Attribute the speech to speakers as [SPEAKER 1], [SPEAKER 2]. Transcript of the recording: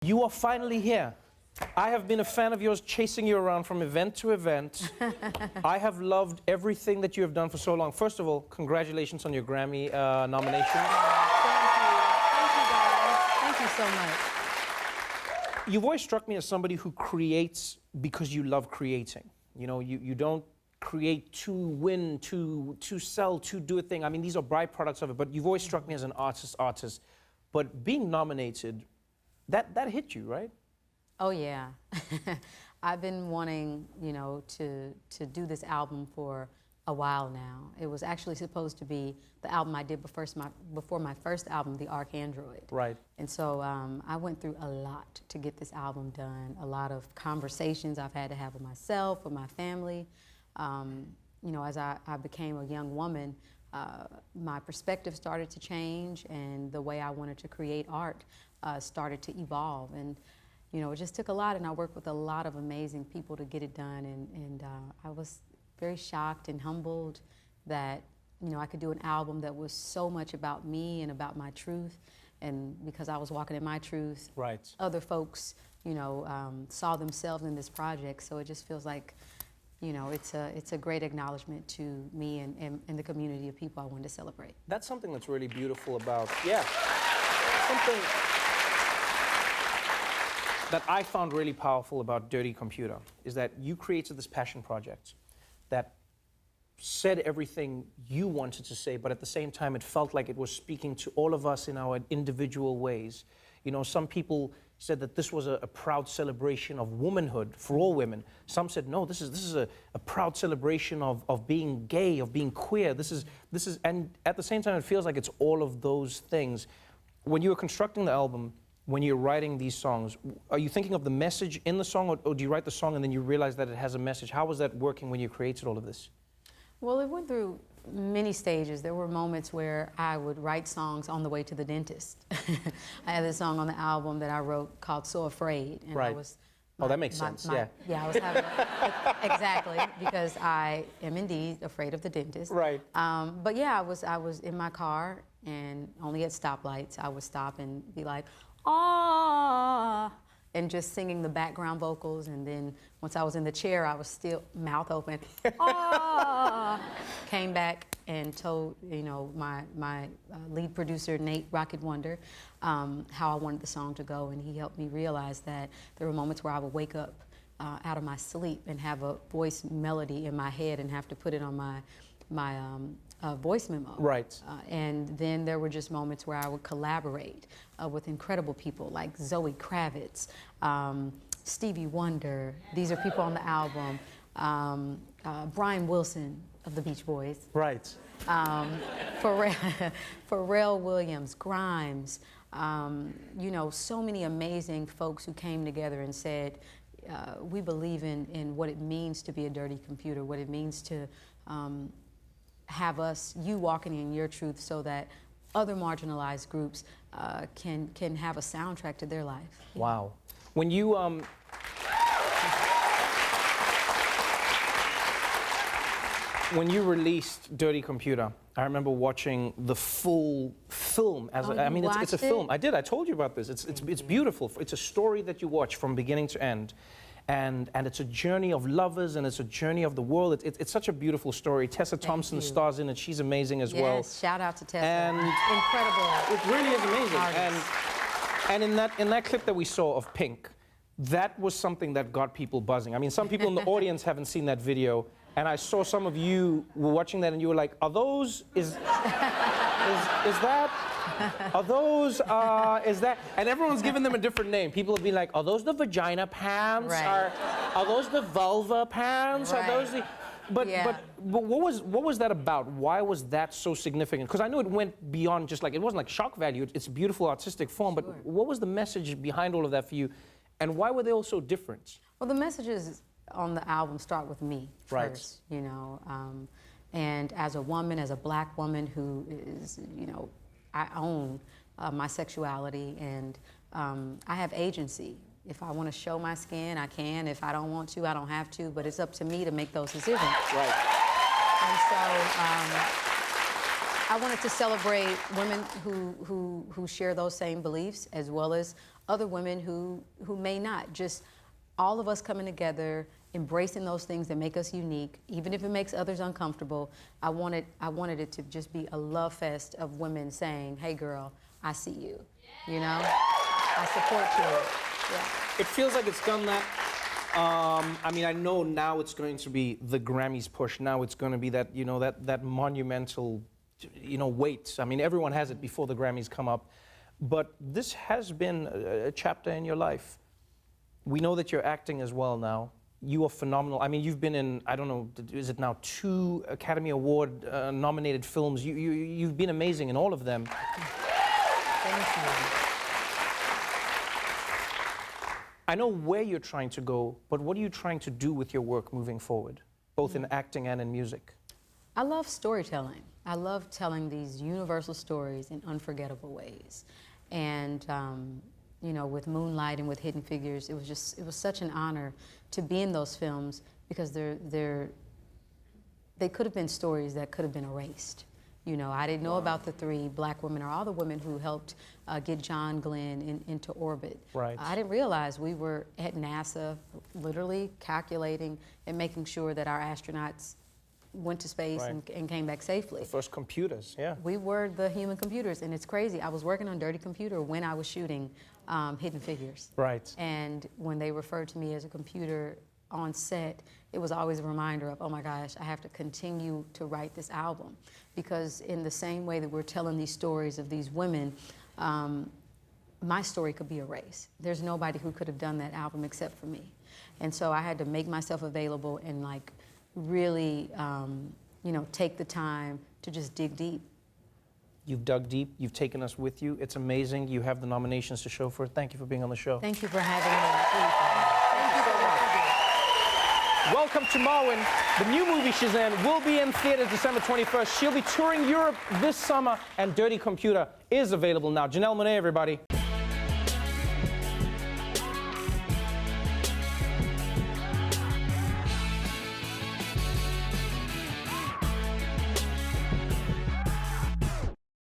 [SPEAKER 1] You are finally here. I have been a fan of yours, chasing you around from event to event. I have loved everything that you have done for so long. First of all, congratulations on your Grammy nomination.
[SPEAKER 2] Thank you. Thank you, guys. Thank you so much.
[SPEAKER 1] You've always struck me as somebody who creates because you love creating. You know, you don't create to win, to sell, to do a thing. I mean, these are byproducts of it, but you've always struck me as an artist. But being nominated, that hit you, right?
[SPEAKER 2] Oh, yeah. I've been wanting, you know, to do this album for a while now. It was actually supposed to be the album I did before my first album, The Archandroid. Right. And so I went through a lot to get this album done, a lot of conversations I've had to have with myself, with my family. You know, as I became a young woman, my perspective started to change, and the way I wanted to create art started to evolve. And you know, it just took a lot, and I worked with a lot of amazing people to get it done, and I was very shocked and humbled that, you know, I could do an album that was so much about me and about my truth, and because I was walking in my truth, right, other folks, you know, saw themselves in this project, so it just feels like, you know, it's a great acknowledgement to me and the community of people I wanted to celebrate.
[SPEAKER 1] That's something that's really beautiful about, yeah, something that I found really powerful about Dirty Computer is that you created this passion project that said everything you wanted to say, but at the same time it felt like it was speaking to all of us in our individual ways. You know, some people said that this was a proud celebration of womanhood for all women. Some said, no, this is a proud celebration of being gay, of being queer. This is, and at the same time it feels like it's all of those things. When you were constructing the album, when you're writing these songs, are you thinking of the message in the song, or do you write the song and then you realize that it has a message? How was that working when you created all of this?
[SPEAKER 2] Well, it went through many stages. There were moments where I would write songs on the way to the dentist. I had this song on the album that I wrote called So Afraid. And
[SPEAKER 1] right.
[SPEAKER 2] I was,
[SPEAKER 1] oh, that makes sense, yeah.
[SPEAKER 2] Yeah, I was having, exactly, because I am indeed afraid of the dentist. Right. But yeah, I was in my car, and only at stoplights, I would stop and be like, ah, and just singing the background vocals, and then once I was in the chair, I was still mouth open, ah, came back and told, you know, my lead producer, Nate Rocket Wonder, how I wanted the song to go, and he helped me realize that there were moments where I would wake up out of my sleep and have a voice melody in my head and have to put it on my voice memo. Right. And then there were just moments where I would collaborate with incredible people like Zoe Kravitz, Stevie Wonder. These are people on the album. Brian Wilson of the Beach Boys. Right. Pharrell Williams, Grimes. You know, so many amazing folks who came together and said, we believe in what it means to be a dirty computer, what it means to have you walking in your truth so that other marginalized groups can have a soundtrack to their life.
[SPEAKER 1] Wow. When you when you released Dirty Computer, I remember watching the full film. I mean, it's a film. I did. I told you about this. It's beautiful. It's a story that you watch from beginning to end. And it's a journey of lovers, and it's a journey of the world. It's such a beautiful story. Tessa Thompson stars in it. She's amazing as well.
[SPEAKER 2] Yes, shout out to Tessa.
[SPEAKER 1] And
[SPEAKER 2] incredible.
[SPEAKER 1] It really is amazing. And in that clip that we saw of Pink, that was something that got people buzzing. I mean, some people in the audience haven't seen that video, and I saw some of you were watching that, and you were like, are those, is that? Are those, is that, and everyone's giving them a different name. People have been like, are those the vagina pants? Right. Are those the vulva pants? Right. Are those the, but what was that about? Why was that so significant? Because I know it went beyond just like, it wasn't like shock value, it's a beautiful artistic form, but what was the message behind all of that for you? And why were they all so different?
[SPEAKER 2] Well, the messages on the album start with me first, you know, and as a woman, as a black woman who is, you know, I own my sexuality, and I have agency. If I want to show my skin, I can. If I don't want to, I don't have to, but it's up to me to make those decisions. Right. And so I wanted to celebrate women who share those same beliefs, as well as other women who may not. Just all of us coming together, embracing those things that make us unique, even if it makes others uncomfortable. I wanted it to just be a love fest of women saying, "Hey, girl, I see you. You know, I support you." Yeah.
[SPEAKER 1] It feels like it's done that. I mean, I know now it's going to be the Grammys push. Now it's going to be that, you know, that monumental, you know, weight. I mean, everyone has it before the Grammys come up. But this has been a chapter in your life. We know that you're acting as well now. You are phenomenal. I mean, you've been in, I don't know, is it now 2 Academy Award nominated films? You've been amazing in all of them.
[SPEAKER 2] Thank you.
[SPEAKER 1] I know where you're trying to go, but what are you trying to do with your work moving forward, both in acting and in music?
[SPEAKER 2] I love storytelling. I love telling these universal stories in unforgettable ways. And you know, with Moonlight and with Hidden Figures, it was such an honor to be in those films, because they could have been stories that could have been erased. You know, I didn't know about the 3 black women, or all the women who helped get John Glenn into orbit.
[SPEAKER 1] Right.
[SPEAKER 2] I didn't realize we were at NASA literally calculating and making sure that our astronauts went to space and came back safely.
[SPEAKER 1] The first computers, yeah.
[SPEAKER 2] We were the human computers, and it's crazy. I was working on Dirty Computer when I was shooting Hidden Figures.
[SPEAKER 1] Right.
[SPEAKER 2] And when they referred to me as a computer on set, it was always a reminder of, oh my gosh, I have to continue to write this album. Because in the same way that we're telling these stories of these women, my story could be erased. There's nobody who could have done that album except for me. And so I had to make myself available and like really, you know, take the time to just dig deep.
[SPEAKER 1] You've dug deep. You've taken us with you. It's amazing. You have the nominations to show for it. Thank you for being on the show.
[SPEAKER 2] Thank you for having me.
[SPEAKER 1] Thank you so much. Welcome to Marwin. The new movie Shazam will be in theaters December 21st. She'll be touring Europe this summer, and Dirty Computer is available now. Janelle Monáe, everybody.